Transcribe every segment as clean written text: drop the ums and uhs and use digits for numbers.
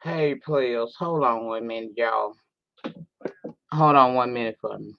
Hey, players, hold on 1 minute, y'all. Hold on 1 minute for me.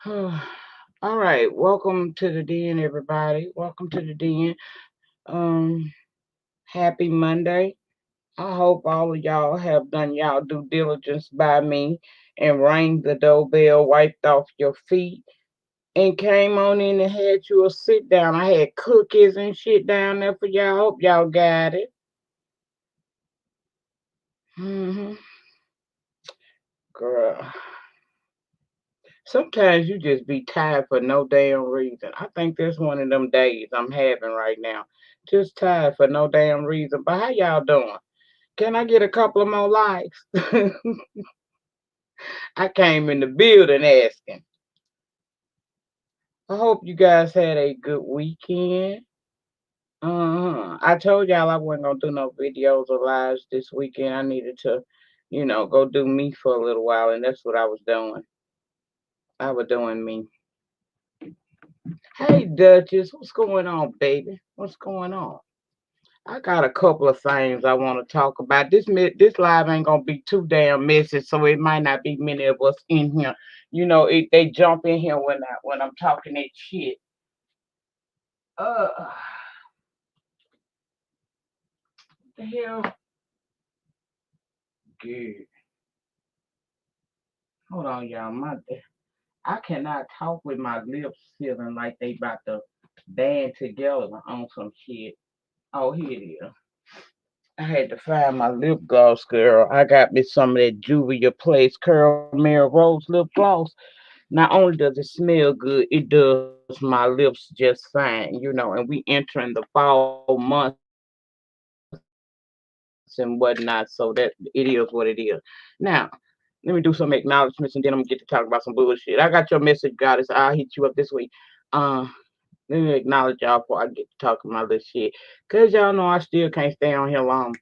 All right, welcome to the den, everybody. Welcome to the den. Um, Happy Monday. I hope all of y'all have done y'all due diligence by me and rang the doorbell, wiped off your feet, and came on in and had you a sit down. I had cookies and shit down there for y'all. Hope y'all got it. hmm Girl. Sometimes you just be tired for no damn reason. I think that's one of them days I'm having right now. Just tired for no damn reason. But how y'all doing? Can I get a couple of more likes? I came in the building asking. I hope you guys had a good weekend. I told y'all I wasn't gonna do no videos or lives this weekend. I needed to, go do me for a little while, and that's what I was doing. I was doing me. Hey, Duchess, what's going on, baby? What's going on? I got a couple of things I want to talk about. This live ain't gonna be too damn messy, so it might not be many of us in here. They jump in here when I'm talking that shit. Uh, the hell, good. Hold on, y'all. I cannot talk with my lips feeling like they about to band together on some shit. Oh, here it is. I had to find my lip gloss, girl. I got me some of that Julia Place Curl Mirror Rose lip gloss. Not only does it smell good, it does my lips just fine. And we entering the fall months and whatnot, so that it is what it is. Now, let me do some acknowledgments and then I'm gonna get to talk about some bullshit. I got your message, goddess. I'll hit you up this week. Uh Let me acknowledge y'all before I get to talking my little shit. Cause y'all know I still can't stay on here long.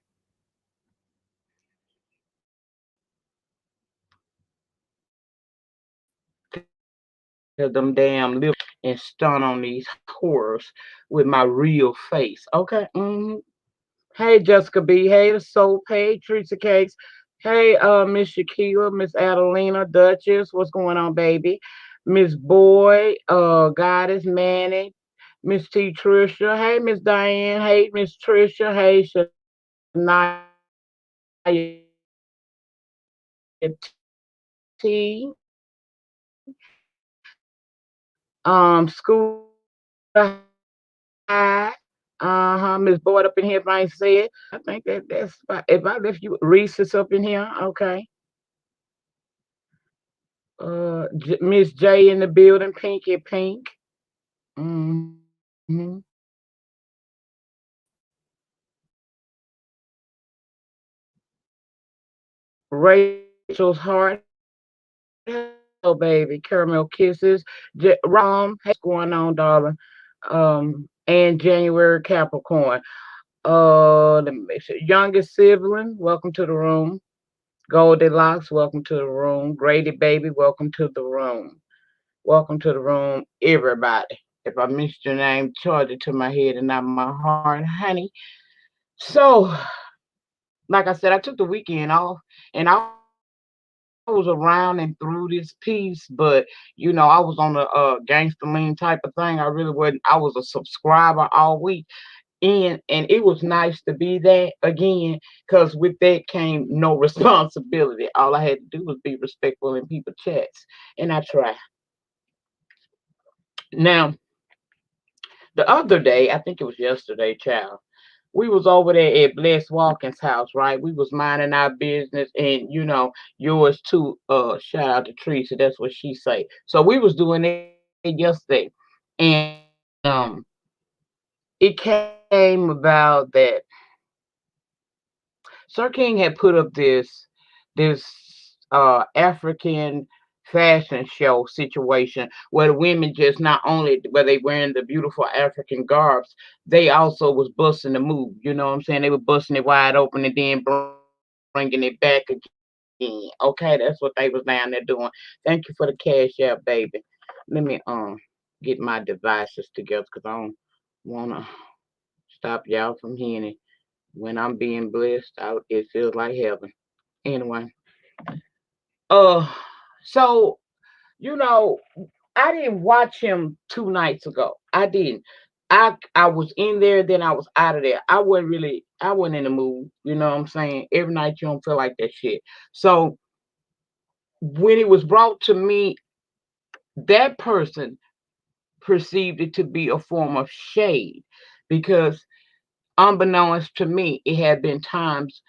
Cause them damn lips and stun on these whores with my real face. Okay. Hey Jessica B. Hey the Soap. Hey Teresa Cakes. Hey Miss Shakira, Miss Adelina, Duchess. What's going on, baby? Miss Boy, Goddess Manny, Miss T Trisha. Hey Miss Diane. Hey Miss Trisha. Hey Shania T. Scooter High. Miss Boyd up in here if I ain't said. I think that's if I left you Reese's up in here, okay. Miss J in the building, Pinky Pink. hmm Rachel's Heart. Hello, baby. Caramel Kisses. Rom. Hey, what's going on, darling? And January Capricorn. Let me make sure. Youngest sibling, welcome to the room. Goldilocks, welcome to the room. Grady baby, welcome to the room. Welcome to the room, everybody. If I missed your name, charge it to my head and not my heart, honey. So, like I said, I took the weekend off and I was around and through this piece, but I was on a gangster lean type of thing. I really wasn't. I was a subscriber all week, And it was nice to be that again, because with that came no responsibility. All I had to do was be respectful in people's chats, and I try. Now, the other day, I think it was yesterday, child, we was over there at Bless Walkins' house, right? We was minding our business, and yours too. Shout out to Teresa. That's what she say. So we was doing it yesterday, and it came about that Sir King had put up this African fashion show situation where the women just not only where they wearing the beautiful African garbs, they also was busting the move. You know what I'm saying? They were busting it wide open and then bringing it back again. Okay, that's what they was down there doing. Thank you for the cash app, baby. Let me get my devices together because I don't wanna stop y'all from hearing it. When I'm being blessed, it feels like heaven. Anyway, uh, so you know, I didn't watch him 2 nights ago. I didn't. I was in there, then I was out of there. I wasn't in the mood. You know what I'm saying? Every night you don't feel like that shit. So when it was brought to me, that person perceived it to be a form of shade because unbeknownst to me, it had been times,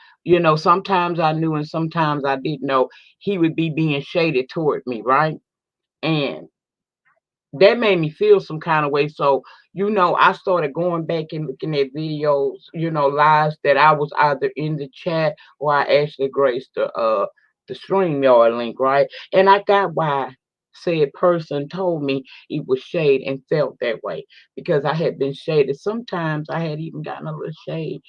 sometimes I knew and sometimes I didn't know he would be being shaded toward me, right? And that made me feel some kind of way. So, I started going back and looking at videos, lives that I was either in the chat or I actually graced the StreamYard link, right? And I got why said person told me it was shade and felt that way because I had been shaded. Sometimes I had even gotten a little shade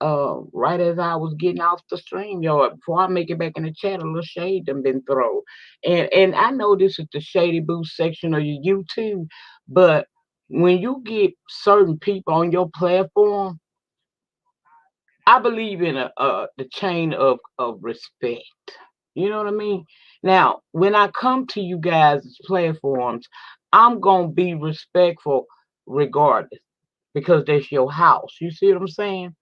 right as I was getting off the stream yard before I make it back in the chat, a little shade done been thrown. And I know this is the shady boost section of your YouTube, but when you get certain people on your platform, I believe in the chain of respect. You know what I mean? Now, when I come to you guys' platforms, I'm gonna be respectful regardless because that's your house. You see what I'm saying?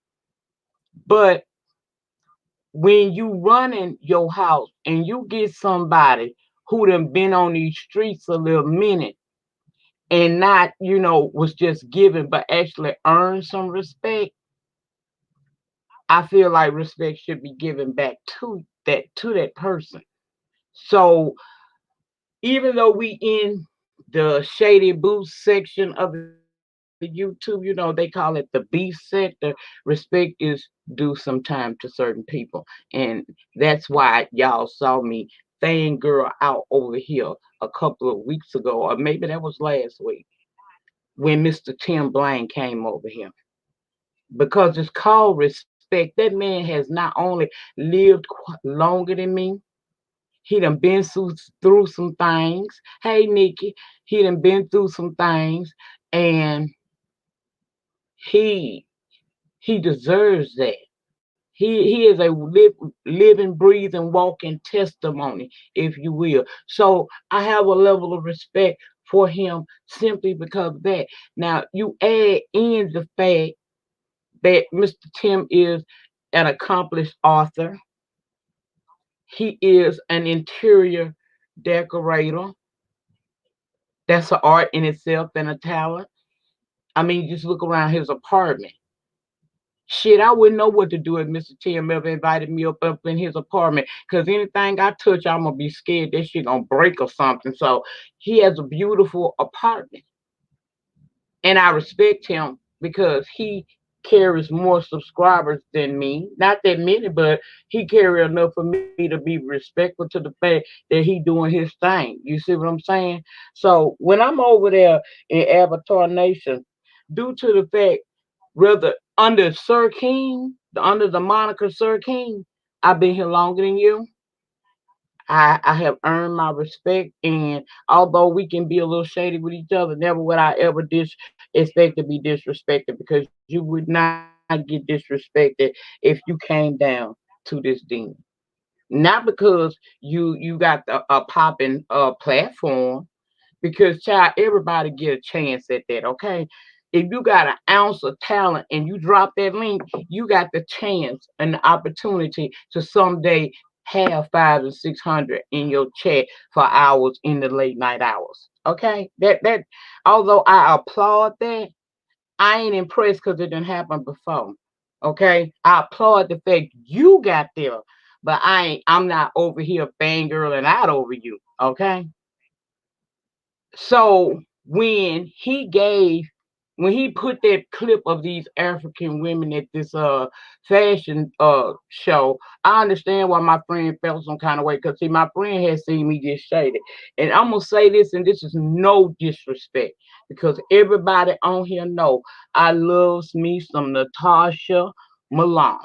But when you running your house and you get somebody who done been on these streets a little minute and not, was just given but actually earned some respect, I feel like respect should be given back to that person. So even though we in the shady boost section of the YouTube, they call it the beef sector. Respect is due some time to certain people, and that's why y'all saw me fangirl out over here a couple of weeks ago, or maybe that was last week when Mr. Tim Blaine came over here because it's called respect. That man has not only lived longer than me, he done been through some things. Hey, Nikki, he done been through some things, and he he deserves that. He is a living, breathing, walking testimony, if you will. So I have a level of respect for him simply because of that. Now you add in the fact that Mr. Tim is an accomplished author. He is an interior decorator. That's an art in itself and a talent. I mean, just look around his apartment. Shit, I wouldn't know what to do if Mr. Tim ever invited me up in his apartment. Cause anything I touch, I'm gonna be scared that shit gonna break or something. So he has a beautiful apartment. And I respect him because he carries more subscribers than me. Not that many, but he carry enough for me to be respectful to the fact that he doing his thing. You see what I'm saying? So when I'm over there in Avatar Nation, due to the fact, rather under Sir King, under the moniker Sir King, I've been here longer than you. I have earned my respect, and although we can be a little shady with each other, never would I ever expect to be disrespected because you would not get disrespected if you came down to this demon. Not because you got a popping platform, because child, everybody get a chance at that, okay? if you got an ounce of talent and you drop that link, you got the chance and the opportunity to someday have 500 and 600 in your chat for hours in the late night hours. Okay, that although I applaud that, I ain't impressed because it didn't happen before. Okay, I applaud the fact you got there, but I'm not over here fangirling out over you. Okay, so when he put that clip of these African women at this fashion show, I understand why my friend felt some kind of way, because see, my friend had seen me get shaded. And I'm gonna say this, and this is no disrespect, because everybody on here know I loves me some Natasha Malone.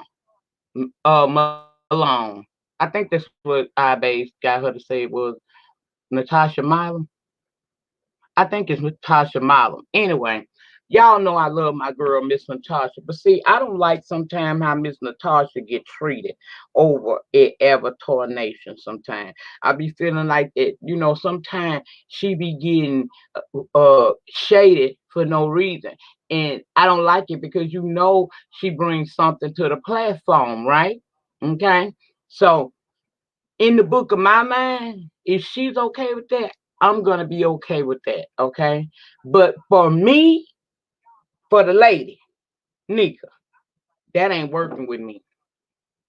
Malone. I think that's what iBase got her to say it was Natasha Malone. I think it's Natasha Malum. Anyway, y'all know I love my girl, Miss Natasha. But see, I don't like sometimes how Miss Natasha get treated over at Avatar Nation sometimes. I be feeling like that, sometimes she be getting shaded for no reason. And I don't like it because she brings something to the platform, right? Okay. So in the book of my mind, if she's okay with that, I'm gonna be okay with that. Okay. But for me, for the lady, Nyca, that ain't working with me.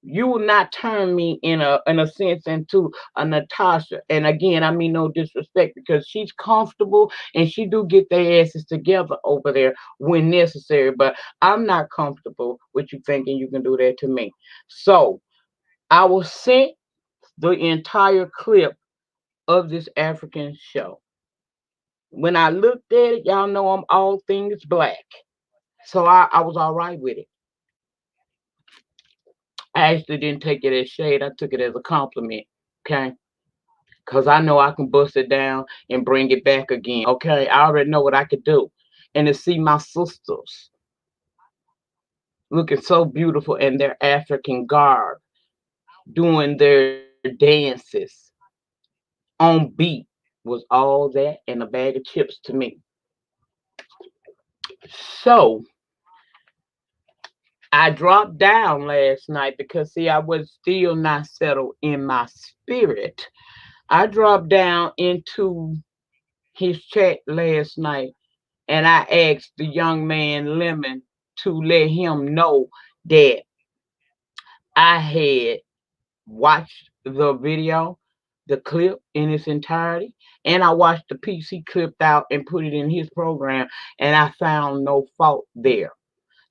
You will not turn me in a sense into a Natasha. And again, I mean no disrespect, because she's comfortable and she do get their asses together over there when necessary. But I'm not comfortable with you thinking you can do that to me. So I will send the entire clip of this African show. When I looked at it, y'all know I'm all things black. So I was all right with it. I actually didn't take it as shade. I took it as a compliment. Okay. Because I know I can bust it down and bring it back again. Okay. I already know what I could do. And to see my sisters looking so beautiful in their African garb, doing their dances on beat, was all that and a bag of chips to me. So I dropped down last night because see, I was still not settled in my spirit. I dropped down into his chat last night and I asked the young man Lemon to let him know that I had watched the video, the clip in its entirety, and I watched the piece he clipped out and put it in his program, and I found no fault there.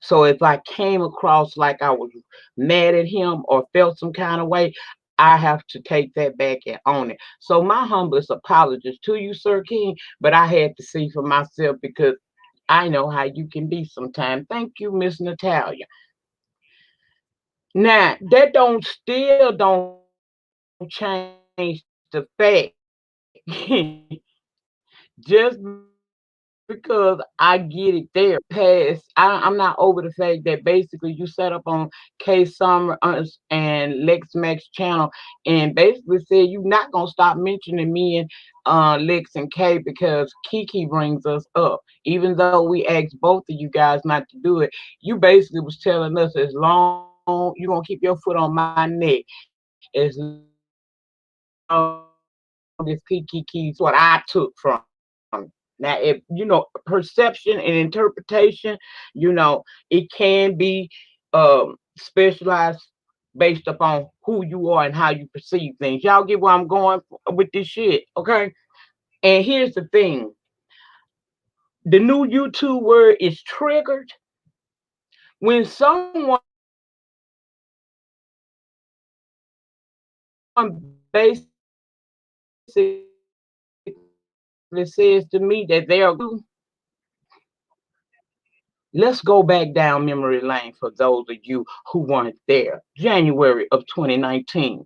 So if I came across like I was mad at him or felt some kind of way, I have to take that back and own it. So my humblest apologies to you, Sir King, but I had to see for myself because I know how you can be sometimes. Thank you, Miss Natalia. Now that don't still don't change the fact just because I get it there past, I'm not over the fact that basically you set up on K Summer and Lex Max channel and basically said you're not gonna stop mentioning me and Lex and K because Kiki brings us up. Even though we asked both of you guys not to do it, you basically was telling us as long you're gonna keep your foot on my neck, as long as Kiki keeps what I took from it. Now, if perception and interpretation, it can be specialized based upon who you are and how you perceive things. Y'all get where I'm going with this shit, okay? And here's the thing: the new YouTube word is triggered. When someone basically says to me that they're going let's go back down memory lane for those of you who weren't there. January of 2019.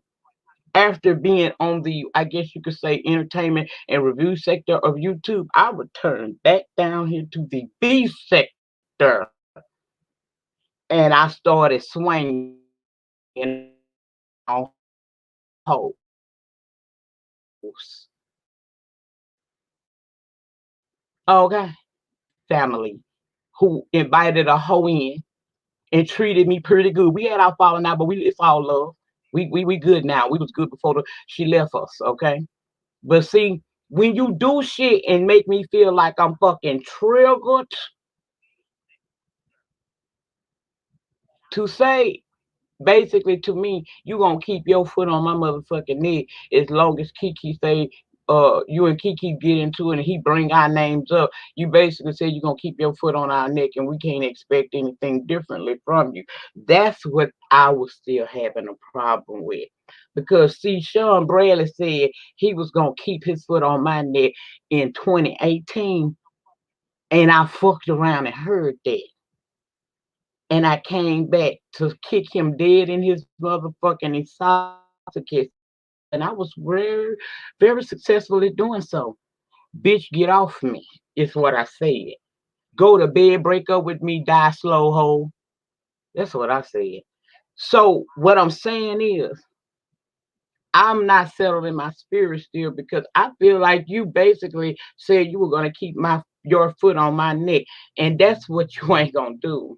After being on the, I guess you could say, entertainment and review sector of YouTube, I returned back down here to the B sector and I started swinging on hoes. Okay, family, whores. who invited a hoe in and treated me pretty good. We had our falling out, but it's all love. We good now. We was good before she left us, okay? But see, when you do shit and make me feel like I'm fucking triggered to say, basically to me, you gonna keep your foot on my motherfucking neck as long as Kiki say you and Kiki get into it and he bring our names up. You basically say you're gonna keep your foot on our neck and we can't expect anything differently from you. That's what I was still having a problem with. Because see, Sean Bradley said he was gonna keep his foot on my neck in 2018, and I fucked around and heard that. And I came back to kick him dead in his motherfucking esophagus. And I was very, very successful at doing so. Bitch, get off me, is what I said. Go to bed, break up with me, die slow, hoe. That's what I said. So what I'm saying is, I'm not settled in my spirit still because I feel like you basically said you were gonna keep your foot on my neck, and that's what you ain't gonna do.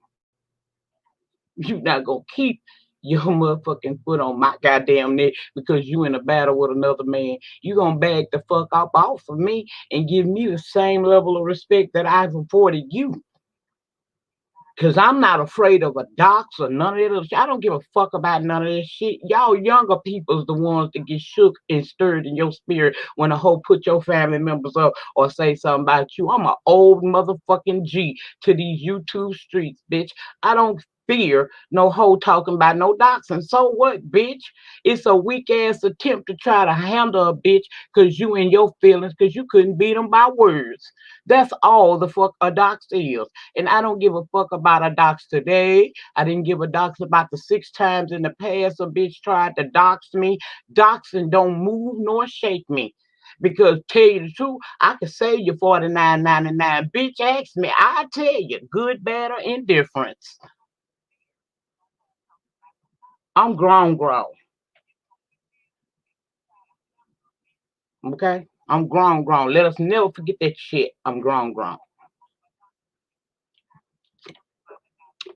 You not gonna keep your motherfucking foot on my goddamn neck because you in a battle with another man. You gonna back the fuck up off of me and give me the same level of respect that I've afforded you. Cause I'm not afraid of a dox or none of that other shit. I don't give a fuck about none of this shit. Y'all younger people's the ones that get shook and stirred in your spirit when a hoe put your family members up or say something about you. I'm an old motherfucking G to these YouTube streets, bitch. I don't fear no hoe talking about no doxing. So what, bitch? It's a weak ass attempt to try to handle a bitch cause you in your feelings cause you couldn't beat them by words. That's all the fuck a dox is. And I don't give a fuck about a dox today. I didn't give a dox about the 6 times in the past a bitch tried to dox me. Doxing don't move nor shake me. Because tell you the truth, I could save you $49.99. Bitch, ask me. I tell you, good, bad, or indifference. I'm grown, grown. Okay? I'm grown, grown. Let us never forget that shit. I'm grown, grown.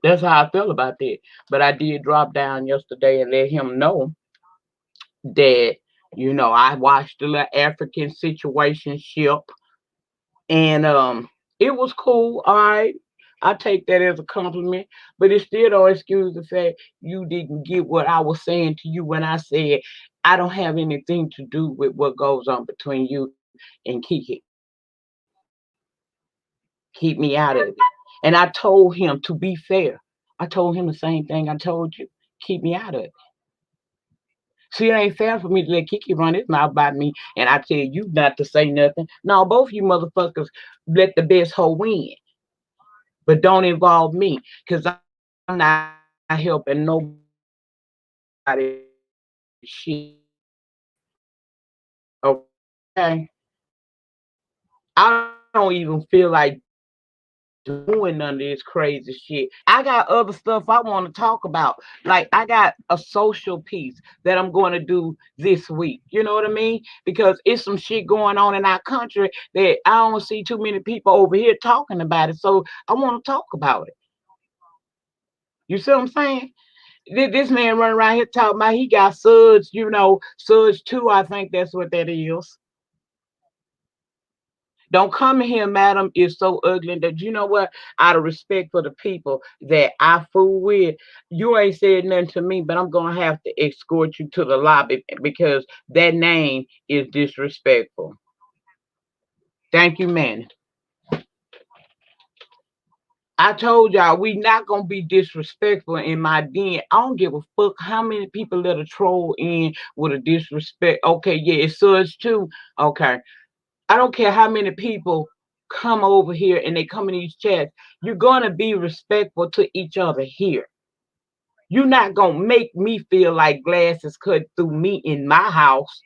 That's how I feel about that. But I did drop down yesterday and let him know that I watched the little African situation ship, and it was cool. All right, I take that as a compliment, but it still don't excuse the fact you didn't get what I was saying to you when I said I don't have anything to do with what goes on between you and Kiki. Keep me out of it. And I told him, to be fair, I told him the same thing I told you. Keep me out of it. See, it ain't fair for me to let Kiki run his mouth about me and I tell you not to say nothing. No, both you motherfuckers let the best hoe win, but don't involve me because I'm not helping nobody shit. Okay? I don't even feel like doing none of this crazy shit. I got other stuff I want to talk about. Like I got a social piece that I'm going to do this week. You know what I mean? Because it's some shit going on in our country that I don't see too many people over here talking about it. So I want to talk about it. You see what I'm saying? This man running around here talking about he got suds, suds 2, I think that's what that is. Don't come in here, madam, is so ugly that you know what? Out of respect for the people that I fool with, you ain't said nothing to me, but I'm gonna have to escort you to the lobby because that name is disrespectful. Thank you, man. I told y'all we not gonna be disrespectful in my den. I don't give a fuck how many people let a troll in with a disrespect. Okay, yeah, it's such too. Okay. I don't care how many people come over here and they come in these chats. You're gonna be respectful to each other here. You're not gonna make me feel like glass is cut through me in my house.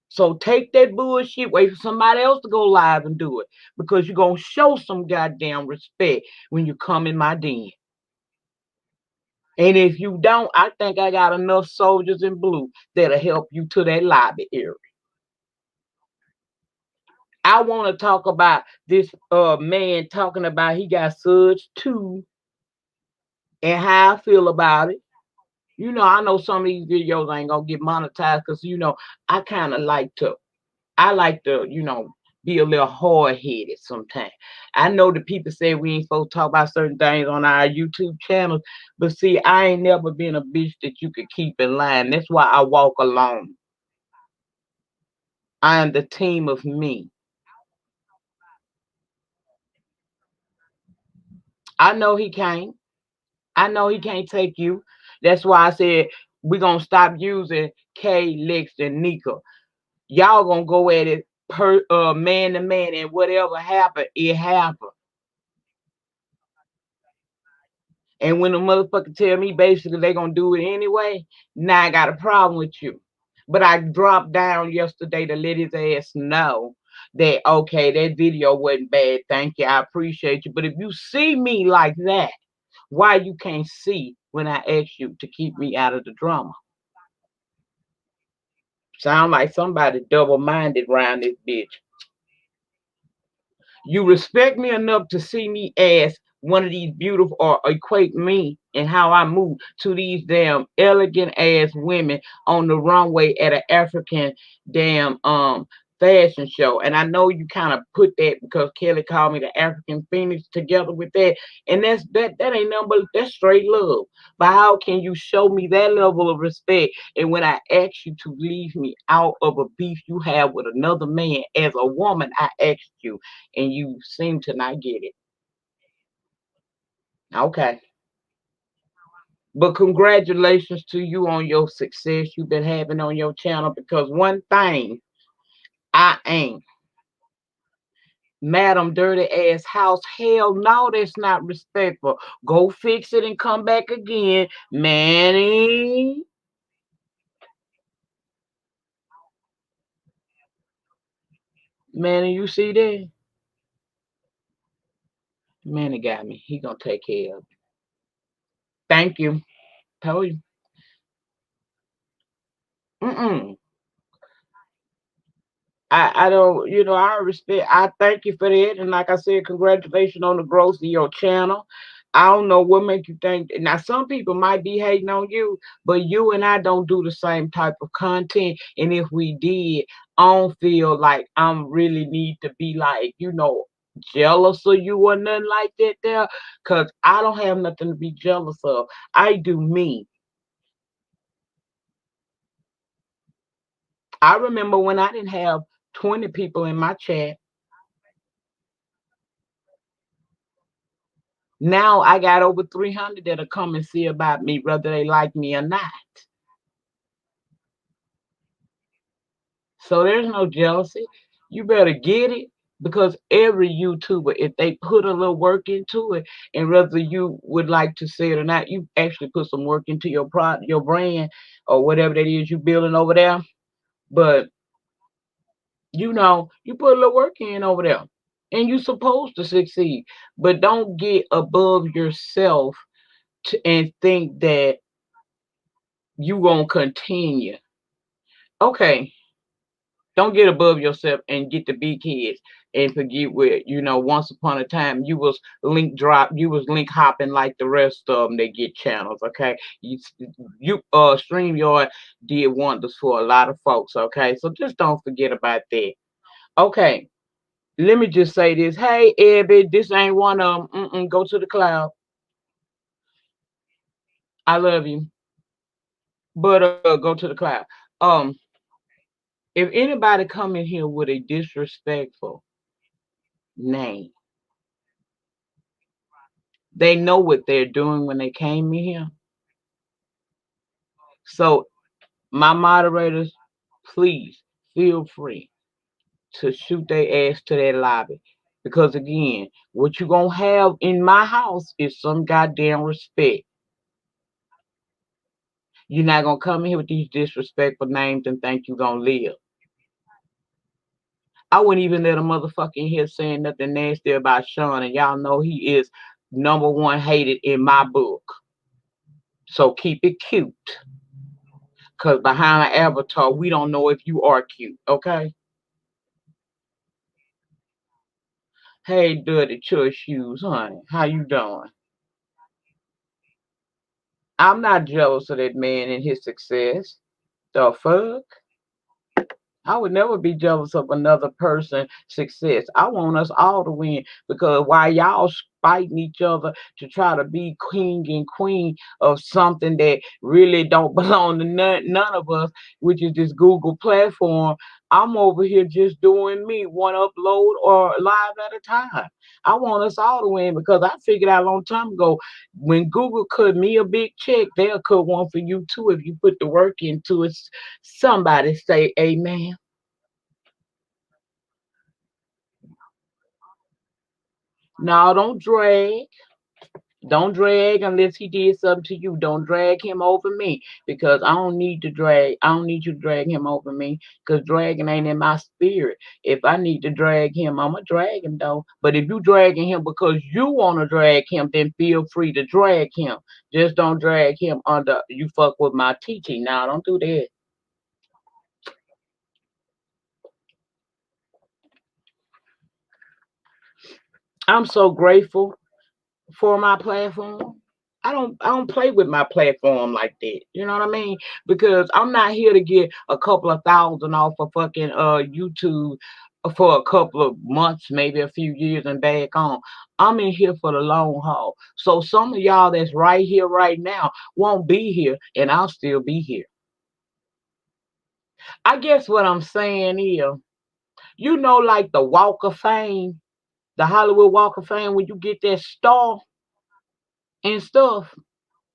So take that bullshit, wait for somebody else to go live and do it. Because you're gonna show some goddamn respect when you come in my den. And if you don't, I think I got enough soldiers in blue that'll help you to that lobby area. I want to talk about this man talking about he got suds too and how I feel about it. I know some of these videos ain't gonna get monetized because I kind of I like to be a little hard headed sometimes. I know the people say we ain't supposed to talk about certain things on our YouTube channels, but see, I ain't never been a bitch that you could keep in line. That's why I walk alone. I am the team of me. I know he can't. I know he can't take you. That's why I said we're gonna stop using K, Lex, and Nyca. Y'all gonna go at it per man to man, and whatever happened, it happened. And when the motherfucker tell me basically they gonna do it anyway, now I got a problem with you. But I dropped down yesterday to let his ass know that okay, that video wasn't bad. Thank you, I appreciate you. But if you see me like that, why you can't see when I ask you to keep me out of the drama? Sound like somebody double minded around this bitch. You respect me enough to see me as one of these beautiful or equate me and how I move to these damn elegant ass women on the runway at an African damn fashion show. And I know you kind of put that because Kelly called me the African Phoenix together with that. And that ain't nothing but that's straight love. But how can you show me that level of respect? And when I ask you to leave me out of a beef you have with another man as a woman, I asked you and you seem to not get it. Okay. But congratulations to you on your success you've been having on your channel because one thing I ain't. Madam Dirty Ass House. Hell no, that's not respectful. Go fix it and come back again. Manny. Manny, you see that? Manny got me. He gonna take care of it. Thank you. Told you. Mm-mm. I don't, I respect, I thank you for that. And like I said, congratulations on the growth of your channel. I don't know what make you think. Now, some people might be hating on you, but you and I don't do the same type of content. And if we did, I don't feel like I'm really need to be like, jealous of you or nothing like that there. Because I don't have nothing to be jealous of. I do me. I remember when I didn't have 20 people in my chat. Now I got over 300 that'll come and see about me, whether they like me or not. So there's no jealousy. You better get it because every YouTuber, if they put a little work into it, and whether you would like to say it or not, you actually put some work into your product, your brand, or whatever that is you building over there. But you put a little work in over there, and you're supposed to succeed. But don't get above yourself and think that you gonna continue. Okay, don't get above yourself and get the big heads and forget where once upon a time you was link hopping like the rest of them that get channels. Okay, you StreamYard did wonders for a lot of folks. Okay, so just don't forget about that. Okay, let me just say this. Hey, Ebby, this ain't one of them. Go to the cloud. I love you, but go to the cloud. Um, if anybody come in here with a disrespectful name, they know what they're doing when they came in here. So, my moderators, please feel free to shoot their ass to that lobby. Because again, what you gonna have in my house is some goddamn respect. You're not gonna come in here with these disrespectful names and think you're gonna live. I wouldn't even let a motherfucker in here saying nothing nasty about Sean, and y'all know he is number one hated in my book. So keep it cute. Because behind an avatar, we don't know if you are cute, okay? Hey, dirty church shoes, honey. How you doing? I'm not jealous of that man and his success. The fuck? I would never be jealous of another person's success. I want us all to win because while y'all fighting each other to try to be king and queen of something that really don't belong to none of us, which is this Google platform, I'm over here just doing me, one upload or live at a time. I want us all to win because I figured out a long time ago when Google cut me a big check, they'll cut one for you too if you put the work into it. Somebody say amen. No, don't drag. Don't drag unless he did something to you. Don't drag him over me because I don't need to drag. I don't need you to drag him over me because dragging ain't in my spirit. If I need to drag him, I'ma drag him though. But if you dragging him because you want to drag him, then feel free to drag him. Just don't drag him under. You fuck with my teaching. Now, don't do that. I'm so grateful for my platform. I don't play with my platform like that. You know what I mean? Because I'm not here to get a couple of thousand off of fucking YouTube for a couple of months, maybe a few years and back on. I'm in here for the long haul. So some of y'all that's right here right now won't be here and I'll still be here. I guess what I'm saying is, like the Walk of Fame, the Hollywood Walk of Fame, when you get that star and stuff.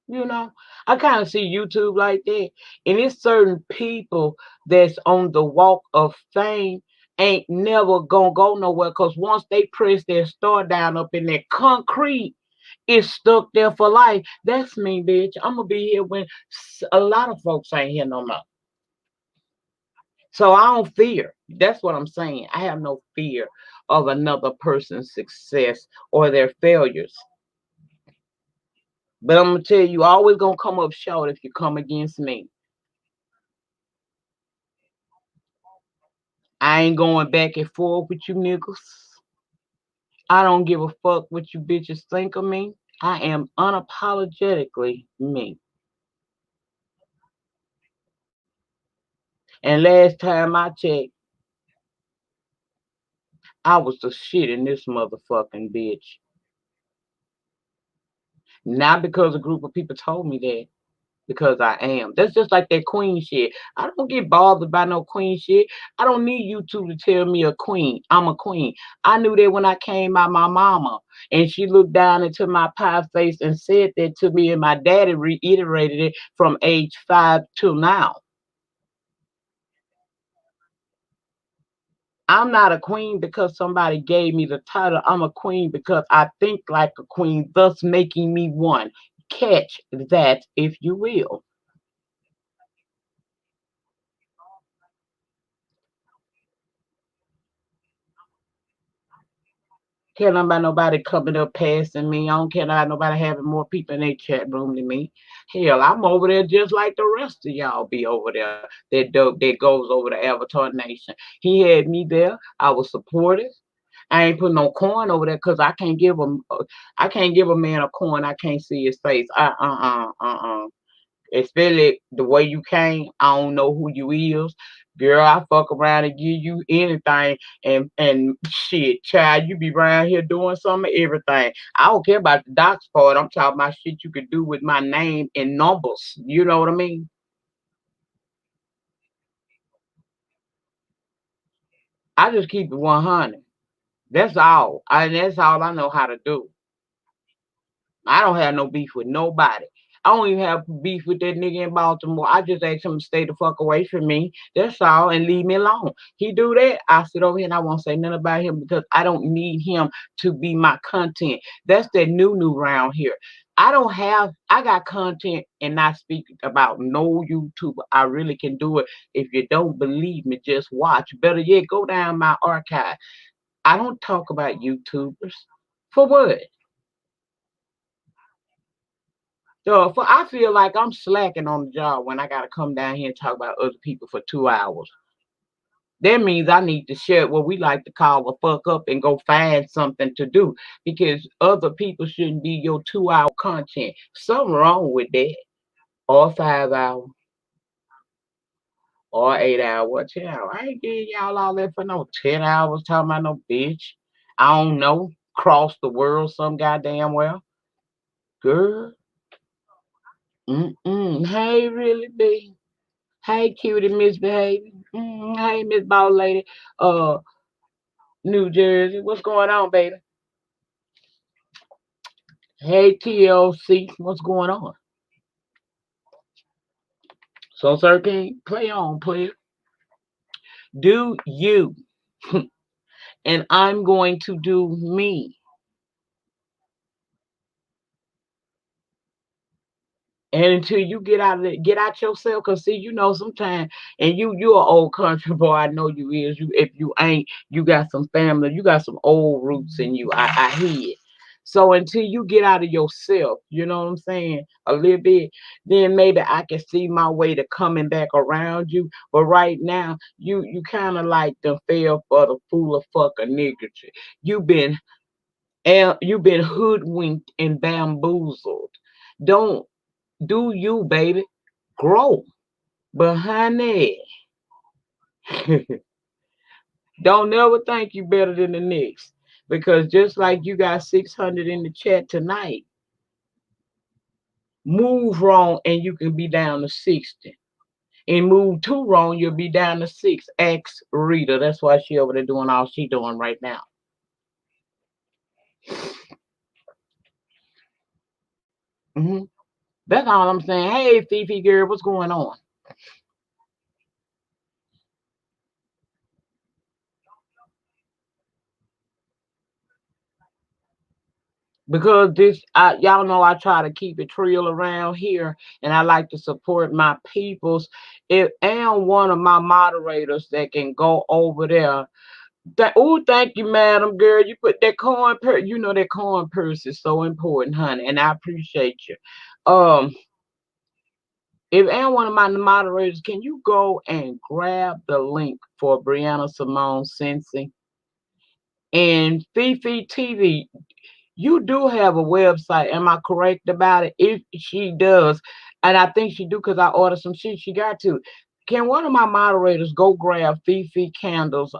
You know, I kind of see YouTube like that. And it's certain people that's on the walk of fame ain't never gonna go nowhere because once they press their star down up in that concrete, it's stuck there for life. That's me, bitch. I'm gonna be here when a lot of folks ain't here no more. So I don't fear. That's what I'm saying. I have no fear of another person's success or their failures. But I'm gonna tell you, always gonna come up short if you come against me. I ain't going back and forth with you niggas. I don't give a fuck what you bitches think of me. I am unapologetically me. And last time I checked, I was the shit in this motherfucking bitch. Not because a group of people told me that, because I am. That's just like that queen shit. I don't get bothered by no queen shit. I don't need you two to tell me a queen. I'm a queen. I knew that when I came out my mama and she looked down into my pie face and said that to me, and my daddy reiterated it from age 5 till now. I'm not a queen because somebody gave me the title. I'm a queen because I think like a queen, thus making me one. Catch that, if you will. Care nothing about nobody coming up passing me. I don't care about nobody having more people in their chat room than me. Hell, I'm over there just like the rest of y'all be over there. That dope that goes over to Avatar Nation. He had me there. I was supportive. I ain't put no coin over there because I can't give a man a coin. I can't see his face. Especially the way you came. I don't know who you is. Girl, I fuck around and give you anything and shit, child, you be around here doing some of everything. I don't care about the docs part. I'm talking about shit you could do with my name and numbers. You know what I mean? I just keep it 100. That's all I know how to do. I don't have no beef with nobody. I don't even have beef with that nigga in Baltimore. I just ask him to stay the fuck away from me. That's all, and leave me alone. He do that, I sit over here and I won't say nothing about him because I don't need him to be my content. That's that new round here. I got content and I speak about no YouTuber. I really can do it. If you don't believe me, just watch. Better yet, go down my archive. I don't talk about YouTubers. For what? So for I feel like I'm slacking on the job when I gotta come down here and talk about other people for 2 hours. That means I need to share what we like to call a fuck up and go find something to do because other people shouldn't be your 2 hour content. Something wrong with that. Or 5 hour or 8 hour. 10 hour. I ain't giving y'all all that for no 10 hours talking about no bitch. I don't know. Cross the world some goddamn well. Girl. Mm-mm. Hey, really, B. Hey, cutie misbehaving. Hey, Miss Ball Lady. Uh, New Jersey. What's going on, baby? Hey, TLC. What's going on? So, Sir King, play on, please. Do you. And I'm going to do me. And until you get out of it, get out yourself. Cause see, you know, sometimes, and you're an old country boy. I know you is. You if you ain't, you got some family. You got some old roots in you. I hear it. So until you get out of yourself, you know what I'm saying, a little bit, then maybe I can see my way to coming back around you. But right now, you kind of like the fell for the fool of fucking niggatry. You've been you've been hoodwinked and bamboozled. Don't do you, baby. Grow. But honey, don't never think you better than the next. Because just like you got 600 in the chat tonight, move wrong and you can be down to 60. And move too wrong, you'll be down to 6. Ex Rita. That's why she over there doing all she doing right now. hmm That's all I'm saying. Hey, Fifi girl, what's going on? Because y'all know I try to keep it real around here, and I like to support my peoples. If and one of my moderators that can go over there. Oh, thank you, madam girl. You put that corn purse. You know that corn purse is so important, honey, and I appreciate you. Um, if and one of my moderators, can you go and grab the link for Brianna Simone Sensi and Fifi TV? You do have a website. Am I correct about it? If she does, and I think she do because I ordered some shit. She got to. Can one of my moderators go grab Fifi Candles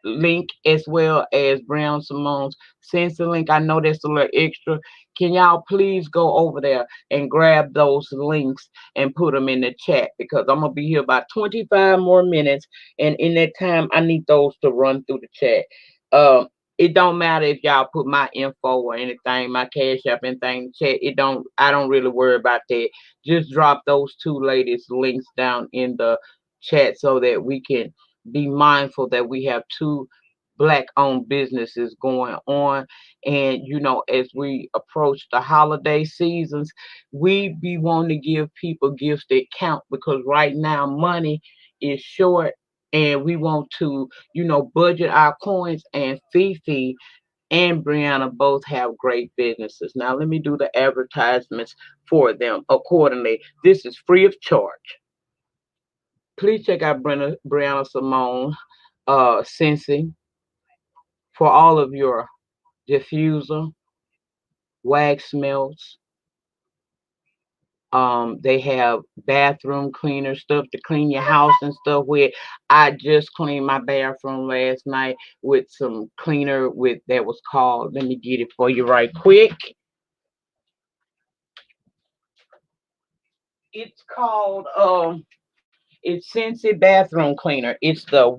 link as well as Brown Simone's Sensor link? I know that's a little extra. Can y'all please go over there and grab those links and put them in the chat because I'm gonna be here about 25 more minutes, and in that time I need those to run through the chat. Um, it don't matter if y'all put my info or anything, my cash app anything in the chat. It don't. I don't really worry about that. Just drop those two ladies' links down in the chat so that we can be mindful that we have two black owned businesses going on. And you know, as we approach the holiday seasons, we be wanting to give people gifts that count because right now money is short, and we want to, you know, budget our coins. And Fifi and Brianna both have great businesses. Now let me do the advertisements for them accordingly. This is free of charge. Please check out Brianna Simone Sensi for all of your diffuser, wax melts. They have bathroom cleaner stuff to clean your house and stuff with. I just cleaned my bathroom last night with some cleaner with that was called. Let me get it for you right quick. It's called it's Scentsy bathroom cleaner. It's the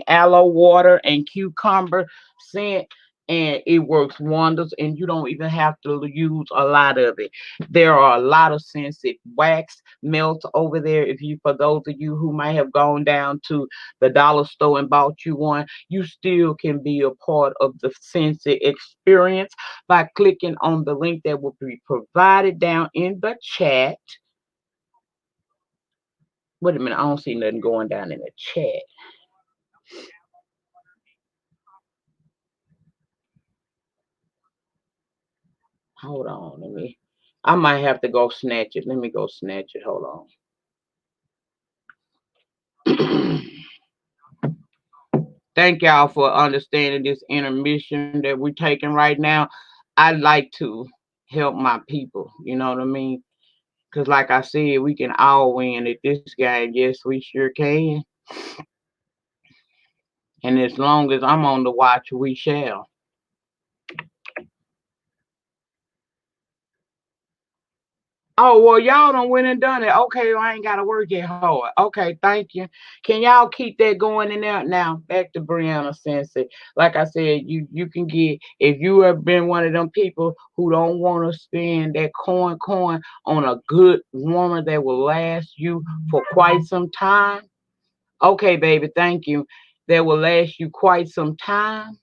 aloe water and cucumber scent, and it works wonders. And you don't even have to use a lot of it. There are a lot of Scentsy wax melts over there. If you, for those of you who might have gone down to the dollar store and bought you one, you still can be a part of the Scentsy experience by clicking on the link that will be provided down in the chat. Wait a minute, I don't see nothing going down in the chat. Hold on, I might have to go snatch it. Let me go snatch it. Hold on. Thank y'all for understanding this intermission that we're taking right now. I like to help my people. You know what I mean? Because, like I said, we can all win at this game. Yes, we sure can. And as long as I'm on the watch, we shall. Oh, well, y'all done went and done it. Okay, I ain't got to work that hard. Okay, thank you. Can y'all keep that going in there? Now, back to Brianna Sensei. Like I said, you can get, if you have been one of them people who don't want to spend that coin on a good warmer that will last you for quite some time. Okay, baby, thank you. That will last you quite some time,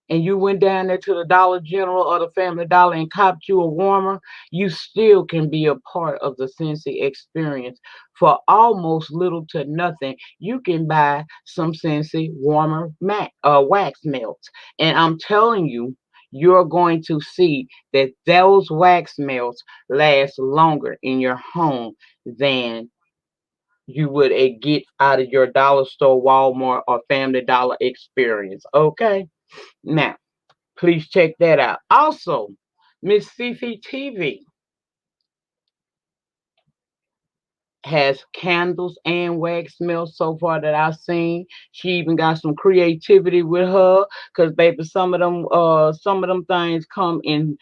and you went down there to the Dollar General or the Family Dollar and copped you a warmer, you still can be a part of the Scentsy experience for almost little to nothing. You can buy some Scentsy warmer wax melts, and I'm telling you, you're going to see that those wax melts last longer in your home than you would get out of your dollar store, Walmart, or Family Dollar experience. Okay, now please check that out. Also, Miss Fifi TV has candles and wax melts so far that I've seen. She even got some creativity with her, cause baby, some of them things come in,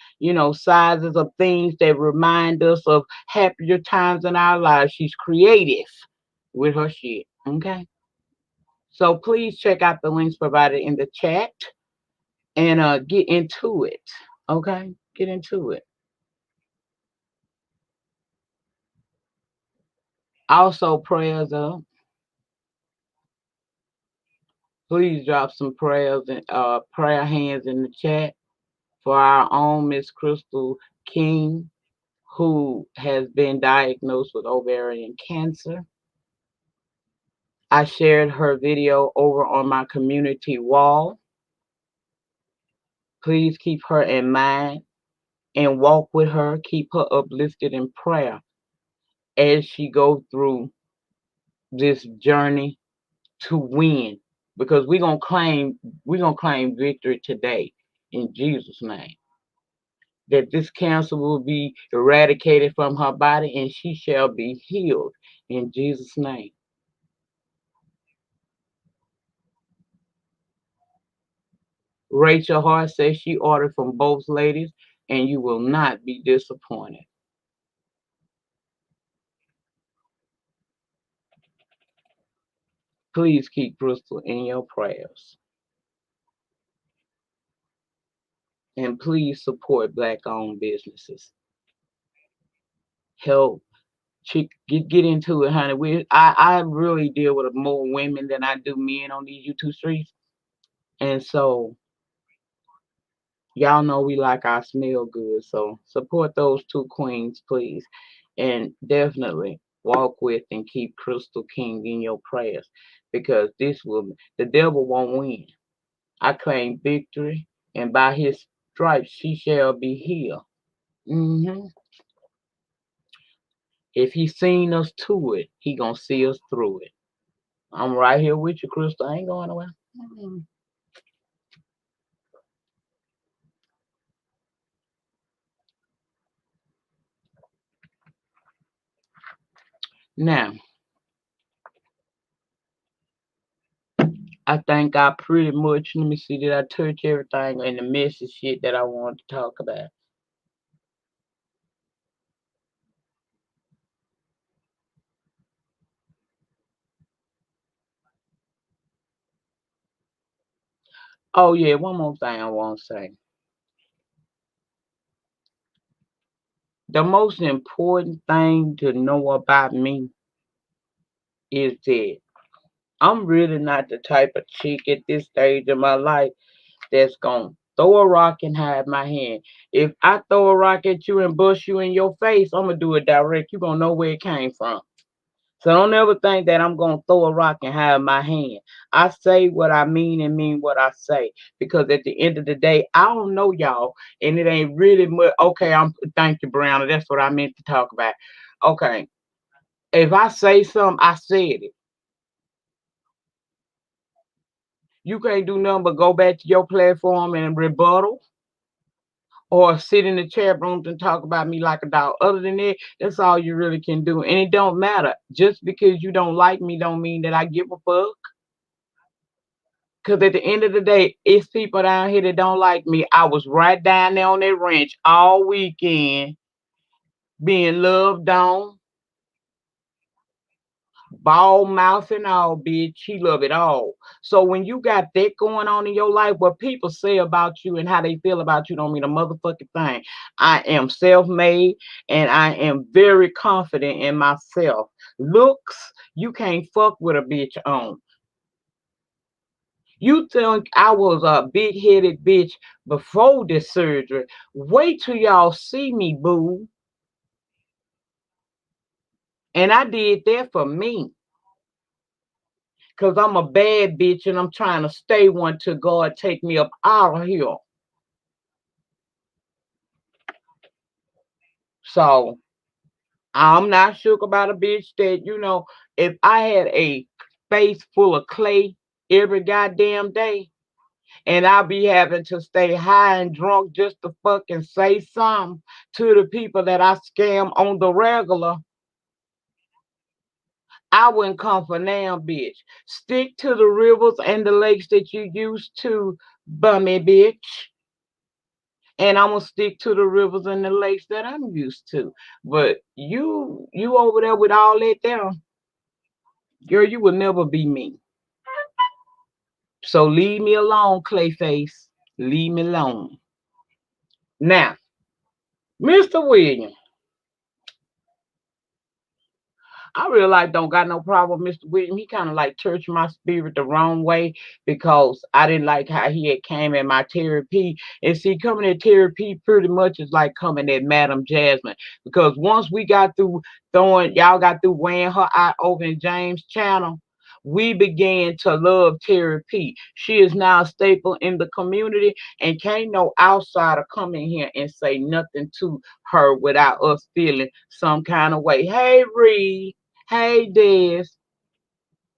sizes of things that remind us of happier times in our lives. She's creative with her shit. Okay, so please check out the links provided in the chat and get into it. Okay, get into it. Also, prayers up. Please drop some prayers and prayer hands in the chat for our own Miss Crystal King, who has been diagnosed with ovarian cancer. I shared her video over on my community wall. Please keep her in mind and walk with her. Keep her uplifted in prayer as she goes through this journey to win, because we're gonna claim victory today in Jesus' name. That this cancer will be eradicated from her body and she shall be healed in Jesus' name. Rachel Hart says she ordered from both ladies and you will not be disappointed. Please keep Crystal in your prayers. And please support Black owned businesses. Help get into it, honey. I really deal with more women than I do men on these YouTube streets. And so y'all know we like our smell good. So support those two queens, please. And definitely walk with and keep Crystal King in your prayers, because the devil won't win. I claim victory, and by his stripes she shall be healed. hmm If he seen us to it, he gonna see us through it. I'm right here with you, Crystal. I ain't going nowhere. Mm. Now, I think I pretty much, let me see, did I touch everything in the messy shit that I wanted to talk about? Oh, yeah, one more thing I want to say. The most important thing to know about me is that I'm really not the type of chick at this stage of my life that's going to throw a rock and hide my hand. If I throw a rock at you and bust you in your face, I'm going to do it direct. You're going to know where it came from. So don't ever think that I'm going to throw a rock and hide my hand. I say what I mean and mean what I say. Because at the end of the day, I don't know y'all. And it ain't really much. Okay, thank you, Brown. That's what I meant to talk about. Okay. If I say something, I said it. You can't do nothing but go back to your platform and rebuttal or sit in the chat rooms and talk about me like a dog. Other than that, that's all you really can do. And it don't matter. Just because you don't like me don't mean that I give a fuck. Because at the end of the day, it's people down here that don't like me. I was right down there on that ranch all weekend being loved on, ball mouth and all, bitch. He love it all. So when you got that going on in your life, what people say about you and how they feel about you don't mean a motherfucking thing. I am self-made and I am very confident in myself. Looks, you can't fuck with a bitch on. You think I was a big-headed bitch before this surgery. Wait till y'all see me, boo. And I did that for me. Because I'm a bad bitch and I'm trying to stay one till God take me up out of here. So I'm not shook about a bitch that, if I had a face full of clay every goddamn day and I'll be having to stay high and drunk just to fucking say something to the people that I scam on the regular, I wouldn't come for now, bitch. Stick to the rivers and the lakes that you used to, bummy bitch. And I'm gonna stick to the rivers and the lakes that I'm used to. But you over there with all that there, girl, you will never be me. So leave me alone, Clayface. Leave me alone. Now, Mr. William, I really like don't got no problem with Mr. William. He kind of like touched my spirit the wrong way because I didn't like how he had came at my therapy. And see, coming at therapy pretty much is like coming at Madam Jasmine. Because once we got through y'all got through weighing her out over in James' channel, we began to love therapy. She is now a staple in the community and can't no outsider come in here and say nothing to her without us feeling some kind of way. Hey, Reed. Hey, Des.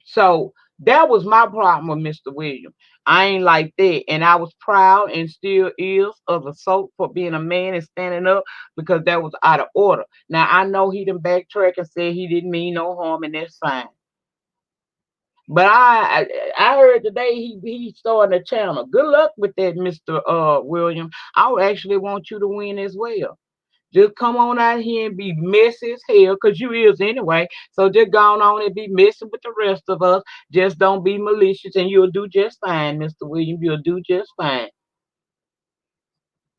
So that was my problem with Mr. William. I ain't like that. And I was proud and still is of the soap for being a man and standing up because that was out of order. Now, I know he done backtrack and said he didn't mean no harm, and that's fine. But I heard today he starting a channel. Good luck with that, Mr. William. I would actually want you to win as well. Just come on out here and be messy as hell, because you is anyway. So just go on and be messy with the rest of us. Just don't be malicious and you'll do just fine, Mr. William. You'll do just fine.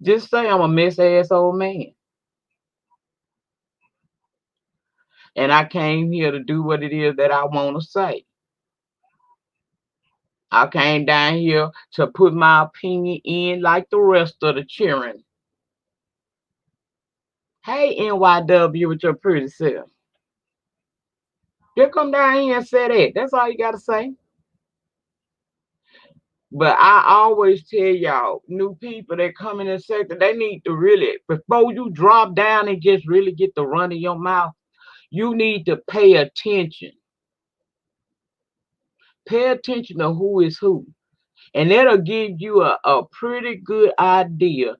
Just say I'm a mess ass old man. And I came here to do what it is that I want to say. I came down here to put my opinion in like the rest of the cheering. Hey, NYW with your pretty self. Just come down here and say that. That's all you got to say. But I always tell y'all, new people that come in the sector, they need to really, before you drop down and just really get the run of your mouth, you need to pay attention. Pay attention to who is who. And that'll give you a pretty good idea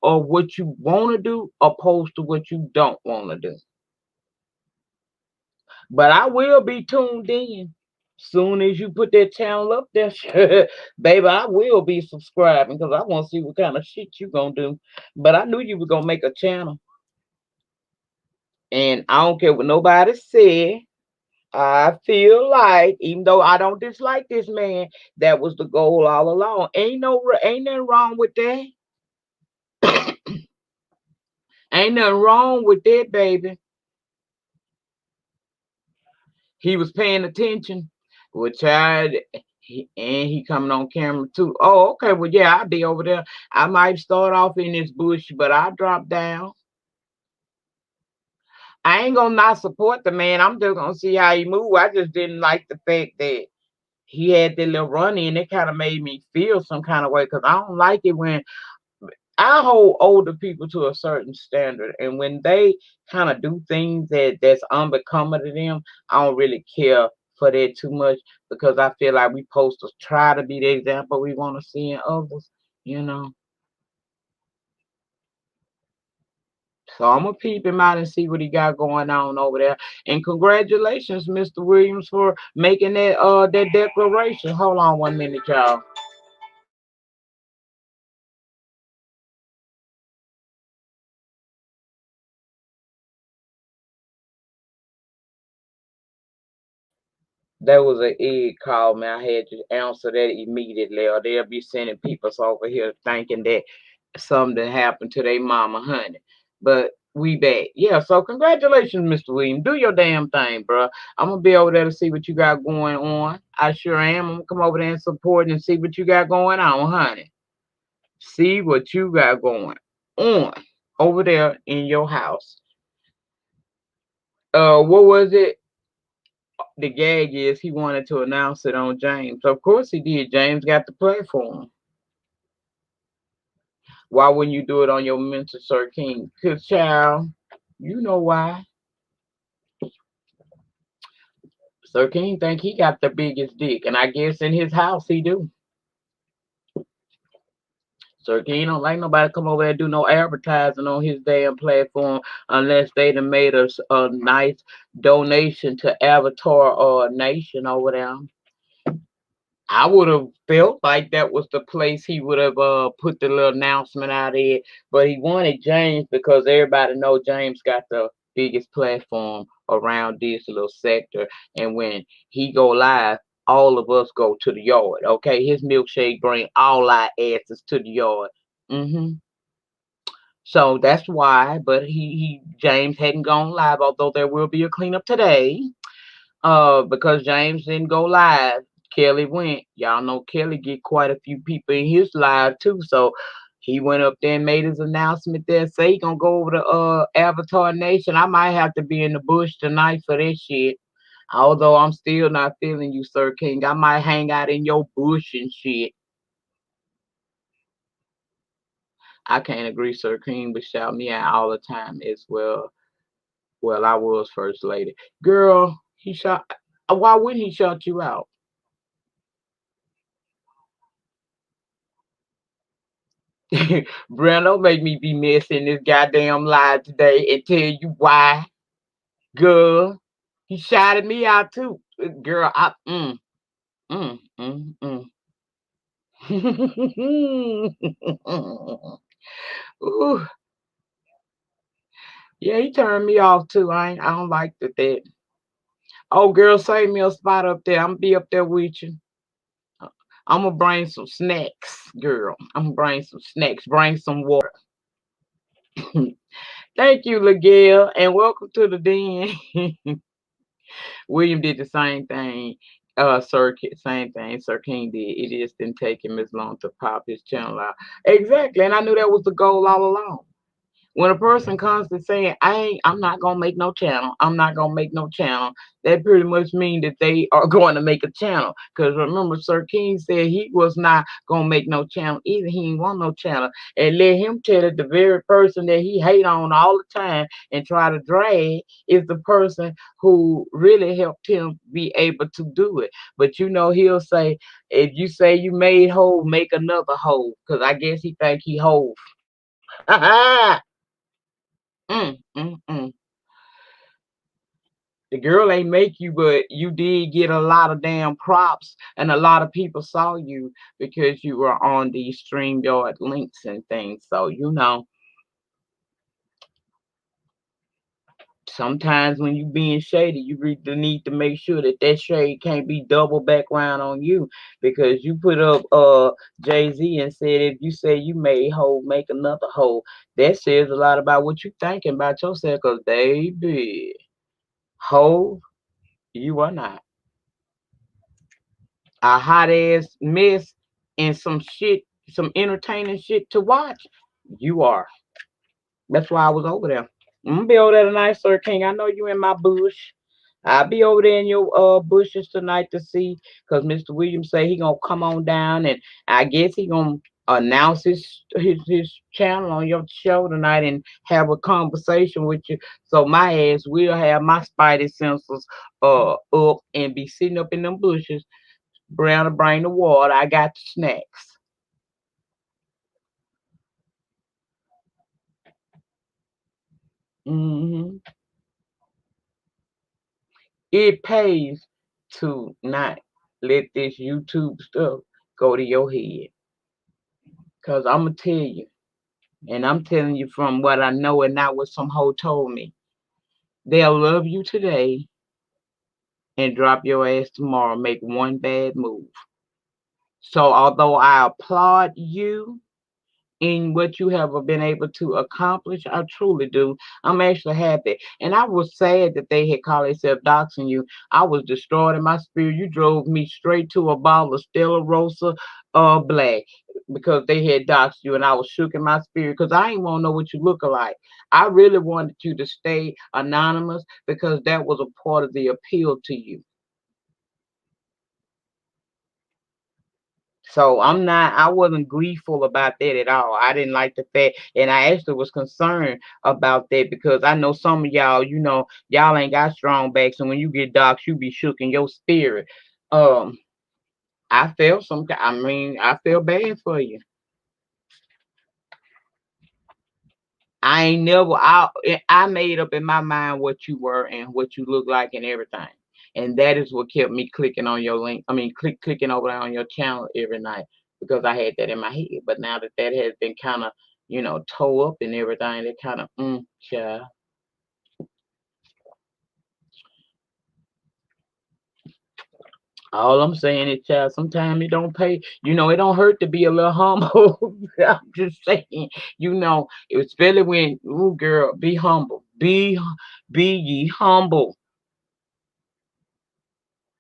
of what you want to do opposed to what you don't want to do. But I will be tuned in. Soon as you put that channel up there, baby, I will be subscribing because I want to see what kind of shit you gonna do. But I knew you were gonna make a channel. And I don't care what nobody said. I feel like, even though I don't dislike this man, that was the goal all along. Ain't nothing wrong with that. Ain't nothing wrong with that, baby. He was paying attention, which and he coming on camera too. Oh, okay. Well, yeah, I'll be over there. I might start off in this bush, but I'll drop down. I ain't gonna not support the man. I'm just gonna see how he move. I just didn't like the fact that he had that little run in. It kind of made me feel some kind of way because I don't like it when I hold older people to a certain standard, and when they kind of do things that's unbecoming to them, I don't really care for that too much because I feel like we supposed to try to be the example we want to see in others, you know. So I'm gonna peep him out and see what he got going on over there. And congratulations, Mr. Williams, for making that declaration. Hold on 1 minute, y'all. There was an egg call, man. I had to answer that immediately, or they'll be sending people over here thinking that something happened to their mama, honey. But we back. Yeah, so congratulations, Mr. Williams. Do your damn thing, bro. I'm gonna be over there to see what you got going on. I sure am. I'm gonna come over there and support and see what you got going on, honey. See what you got going on over there in your house. What was it? The gag is he wanted to announce it on James. Of course he did. James got the platform. Why wouldn't you do it on your mentor, Sir King? Cause child, you know why. Sir King think he got the biggest dick, and I guess in his house he do. Sir King don't like nobody come over there and do no advertising on his damn platform unless they done made us a nice donation to Avatar or Nation over there. I would have felt like that was the place he would have put the little announcement out there, but he wanted James because everybody know James got the biggest platform around this little sector, and when he go live, all of us go to the yard. Okay, his milkshake bring all our asses to the yard. So that's why. But he James hadn't gone live, although there will be a cleanup today because James didn't go live. Kelly went. Y'all know Kelly get quite a few people in his live too. So he went up there and made his announcement there. Say he gonna go over to Avatar Nation. I might have to be in the bush tonight for that shit. Although I'm still not feeling you, Sir King. I might hang out in your bush and shit. I can't agree, Sir King, but shout me out all the time as well. Well, I was first lady. Girl, he shot. Why wouldn't he shut you out? Brand, don't make me be missing this goddamn live today and tell you why. Girl, he shouted me out too. Girl, mm, mm. Ooh, yeah, he turned me off too. I don't like that. Oh, girl, save me a spot up there. I'm gonna be up there with you. I'm gonna bring some snacks, girl. I'm gonna bring some snacks. Bring some water. Thank you, Miguel, and welcome to the den. William did the same thing. Same thing. Sir King did. It just didn't take him as long to pop his channel out. Exactly, and I knew that was the goal all along. When a person comes to saying, I'm not gonna make no channel, I'm not gonna make no channel, that pretty much means that they are going to make a channel. Because remember, Sir King said he was not gonna make no channel either. He ain't want no channel. And let him tell it the very person that he hate on all the time and try to drag is the person who really helped him be able to do it. But you know, he'll say, if you say you made whole, make another whole. Because I guess he think he whole. Mm, mm, mm. The girl ain't make you, but you did get a lot of damn props, and a lot of people saw you because you were on the StreamYard links and things. So you know, sometimes when you being shady, you really need to make sure that that shade can't be double background on you because you put up Jay-Z and said if you say you made whole, make another whole. That says a lot about what you thinking about yourself, cause baby, whole you are not. A hot ass mess and some shit, some entertaining shit to watch, you are. That's why I was over there. I'm gonna be over there tonight, Sir King. I know you in my bush. I'll be over there in your bushes tonight to see, cause Mr. Williams say he gonna come on down, and I guess he gonna announce his channel on your show tonight and have a conversation with you. So my ass will have my spidey senses up and be sitting up in them bushes, brown to bring the water. I got the snacks. hmm It pays to not let this YouTube stuff go to your head. Cause I'ma tell you, and I'm telling you from what I know and not what some hoe told me. They'll love you today and drop your ass tomorrow, make one bad move. So although I applaud you in what you have been able to accomplish, I truly do. I'm actually happy. And I was sad that they had called themselves doxing you. I was destroyed in my spirit. You drove me straight to a bottle of Stella Rosa Black because they had doxed you, and I was shook in my spirit because I didn't want to know what you look like. I really wanted you to stay anonymous because that was a part of the appeal to you. So I wasn't gleeful about that at all. I didn't like the fact, and I actually was concerned about that because I know some of y'all, y'all ain't got strong backs, and when you get doxxed, you be shook in your spirit. Um, I feel bad for you. I ain't never, I made up in my mind what you were and what you look like and everything. And that is what kept me clicking on your link. I mean, clicking over there on your channel every night because I had that in my head. But now that that has been kind of, toe up and everything, it kind of, child. All I'm saying is, child, sometimes it don't pay. It don't hurt to be a little humble. I'm just saying, especially when, ooh, girl, be humble. Be ye humble.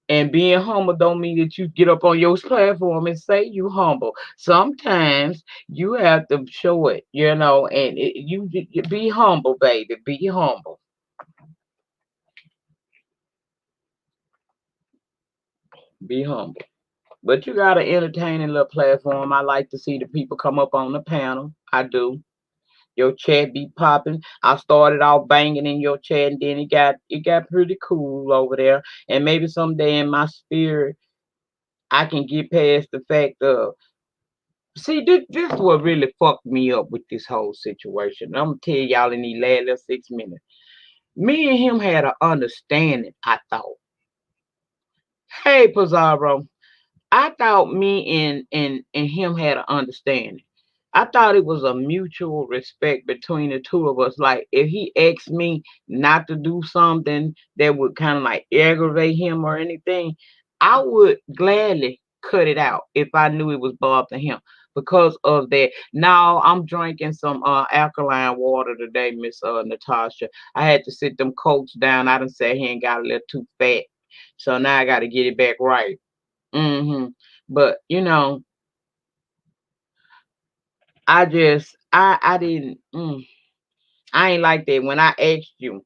And being humble don't mean that you get up on your platform and say you humble. Sometimes you have to show it, and you be humble, baby. Be humble. Be humble. But you got an entertaining little platform. I like to see the people come up on the panel. I do. Your chat be popping. I started off banging in your chat, and then it got pretty cool over there. And maybe someday in my spirit, I can get past the fact of. See, this is what really fucked me up with this whole situation. I'm gonna tell y'all in these last little 6 minutes. Me and him had an understanding, I thought. Hey, Pizarro, I thought me and him had an understanding. I thought it was a mutual respect between the two of us. Like if he asked me not to do something that would kind of like aggravate him or anything, I would gladly cut it out if I knew it was bothering him because of that. Now I'm drinking some alkaline water today, Miss Natasha. I had to sit them coats down. I done sat here and got a little too fat. So now I gotta get it back right. But I just I didn't I ain't like that when I asked you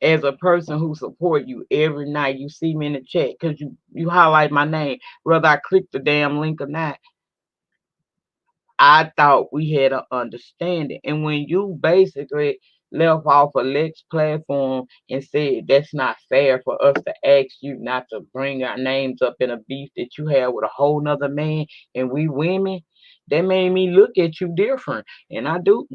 as a person who support you every night. You see me in the chat because you highlight my name, whether I click the damn link or not. I thought we had an understanding. And when you basically left off a Lex platform and said that's not fair for us to ask you not to bring our names up in a beef that you have with a whole nother man and we women, that made me look at you different. And I do.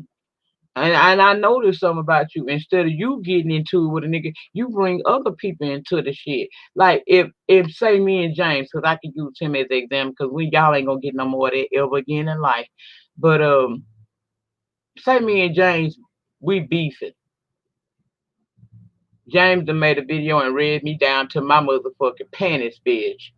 And I noticed something about you. Instead of you getting into it with a nigga, you bring other people into the shit. Like if say me and James, because I can use him as an example, because we y'all ain't gonna get no more of that ever again in life. But say me and James, we beefing. James done made a video and read me down to my motherfucking panties, bitch.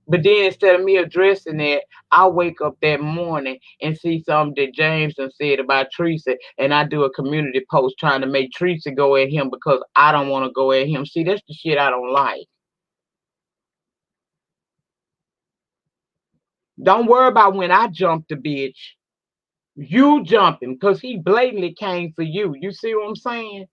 But then instead of me addressing that, I wake up that morning and see something that James done said about Teresa, and I do a community post trying to make Teresa go at him because I don't want to go at him. See, that's the shit I don't like. Don't worry about when I jump the bitch. You jump him because he blatantly came for you. You see what I'm saying?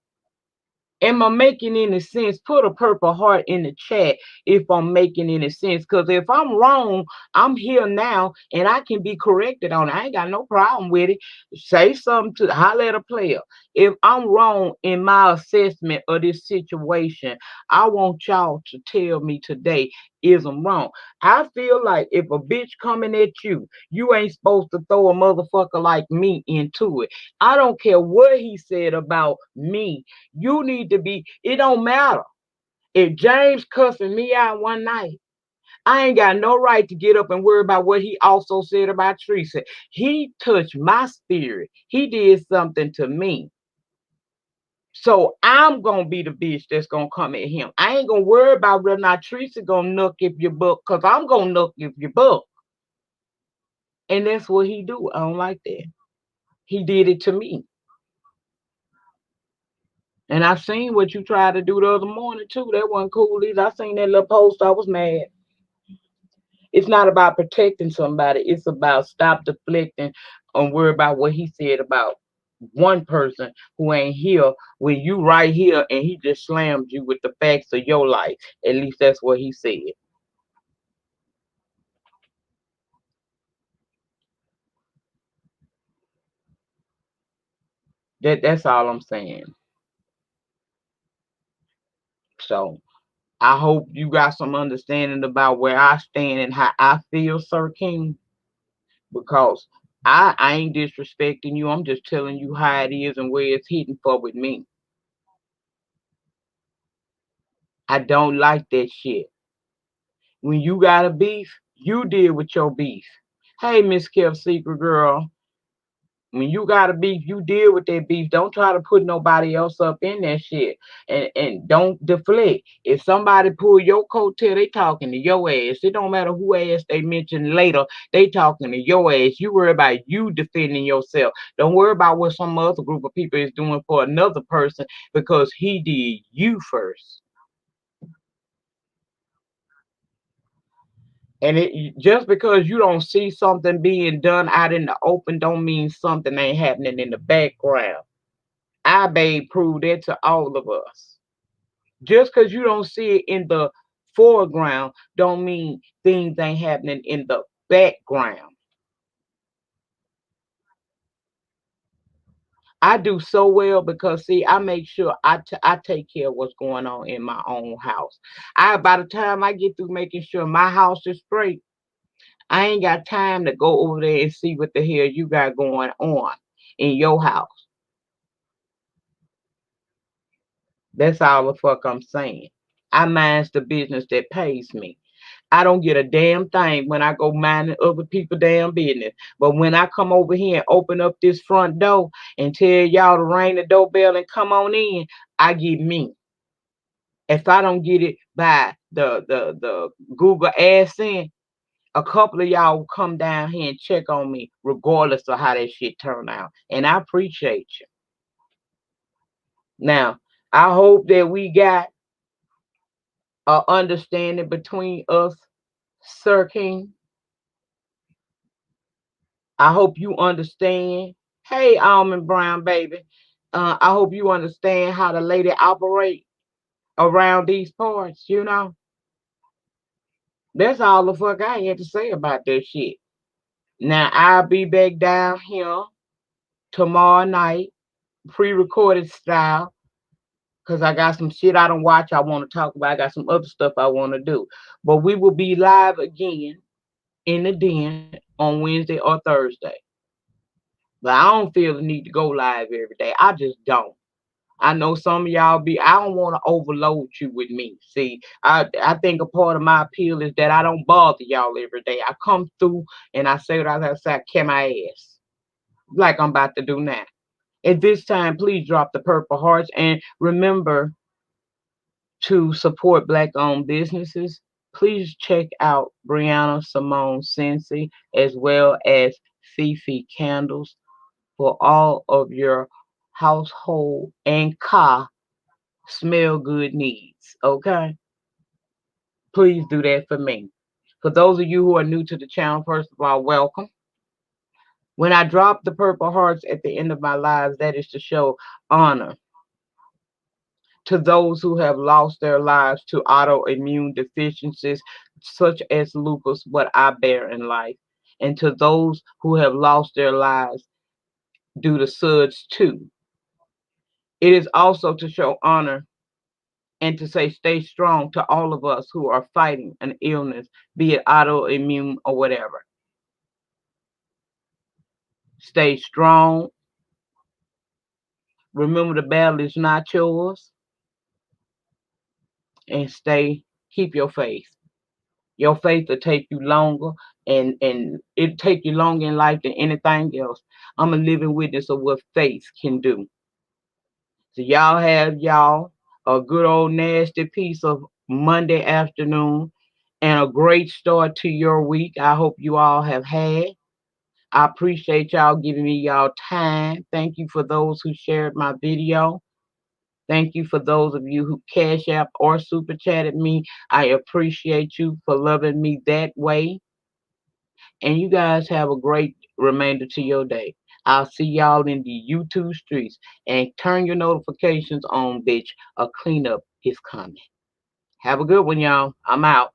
Am I making any sense? Put a purple heart in the chat if I'm making any sense. Because if I'm wrong, I'm here now and I can be corrected on it. I ain't got no problem with it. Say something to holler at a player. If I'm wrong in my assessment of this situation, I want y'all to tell me today is I'm wrong. I feel like if a bitch coming at you, you ain't supposed to throw a motherfucker like me into it. I don't care what he said about me. You need to be, it don't matter. If James cussing me out one night, I ain't got no right to get up and worry about what he also said about Teresa. He touched my spirit. He did something to me. So I'm gonna be the bitch that's gonna come at him. I ain't gonna worry about whether or not Teresa gonna nook if your book, cause I'm gonna nook if your book. And that's what he do. I don't like that. He did it to me. And I seen what you tried to do the other morning too. That wasn't cool either. I seen that little post. I was mad. It's not about protecting somebody. It's about stop deflecting and worry about what he said about one person who ain't here when you right here and he just slammed you with the facts of your life. At least that's what he said. That's all I'm saying. So I hope you got some understanding about where I stand and how I feel, Sir King, because I ain't disrespecting you. I'm just telling you how it is and where it's hitting for with me. I don't like that shit. When you got a beef, you deal with your beef. Hey, Miss Kev Secret Girl, when you got a beef, you deal with that beef. Don't try to put nobody else up in that shit. And don't deflect. If somebody pull your coattail, they talking to your ass. It don't matter who ass they mention later, they talking to your ass. You worry about you defending yourself. Don't worry about what some other group of people is doing for another person because he did you first. And just because you don't see something being done out in the open don't mean something ain't happening in the background. I babe proved that to all of us. Just because you don't see it in the foreground don't mean things ain't happening in the background. I do so well because see, I make sure I take care of what's going on in my own house. I by the time I get through making sure my house is straight, I ain't got time to go over there and see what the hell you got going on in your house. That's all the fuck I'm saying. I minds the business that pays me. I don't get a damn thing when I go minding other people damn business. But when I come over here and open up this front door and tell y'all to ring the doorbell and come on in, I get me. If I don't get it by the Google AdSense, a couple of y'all will come down here and check on me, regardless of how that shit turn out. And I appreciate you. Now, I hope that we got a understanding between us, Sir King. I hope you understand. Hey, Almond Brown, baby. I hope you understand how the lady operate around these parts, you know? That's all the fuck I had to say about that shit. Now, I'll be back down here tomorrow night, pre-recorded style, because I got some shit I don't watch I want to talk about. I got some other stuff I want to do. But we will be live again in the den on Wednesday or Thursday. But I don't feel the need to go live every day. I just don't. I know some of y'all be. I don't want to overload you with me. See, I think a part of my appeal is that I don't bother y'all every day. I come through and I say what I have to say. I kick my ass like I'm about to do now. At this time, please drop the purple hearts and remember to support Black-owned businesses. Please check out Brianna Simone Sensi as well as Fifi Candles for all of your household and car smell good needs. Okay? Please do that for me. For those of you who are new to the channel, first of all, welcome. When I drop the purple hearts at the end of my lives, that is to show honor To those who have lost their lives to autoimmune deficiencies such as lupus, what I bear in life, and to those who have lost their lives due to SUDS too. It is also to show honor and to say stay strong to all of us who are fighting an illness, be it autoimmune or whatever. Stay strong. Remember the battle is not yours, and keep your faith. Your faith will take you longer, and it'll take you longer in life than anything else. I'm a living witness of what faith can do. So y'all have y'all a good old nasty piece of Monday afternoon and a great start to your week. I hope you all have had. I appreciate y'all giving me y'all time. Thank you for those who shared my video. Thank you for those of you who cash app or super chatted me. I appreciate you for loving me that way. And you guys have a great remainder to your day. I'll see y'all in the YouTube streets. And turn your notifications on, bitch. A cleanup is coming. Have a good one, y'all. I'm out.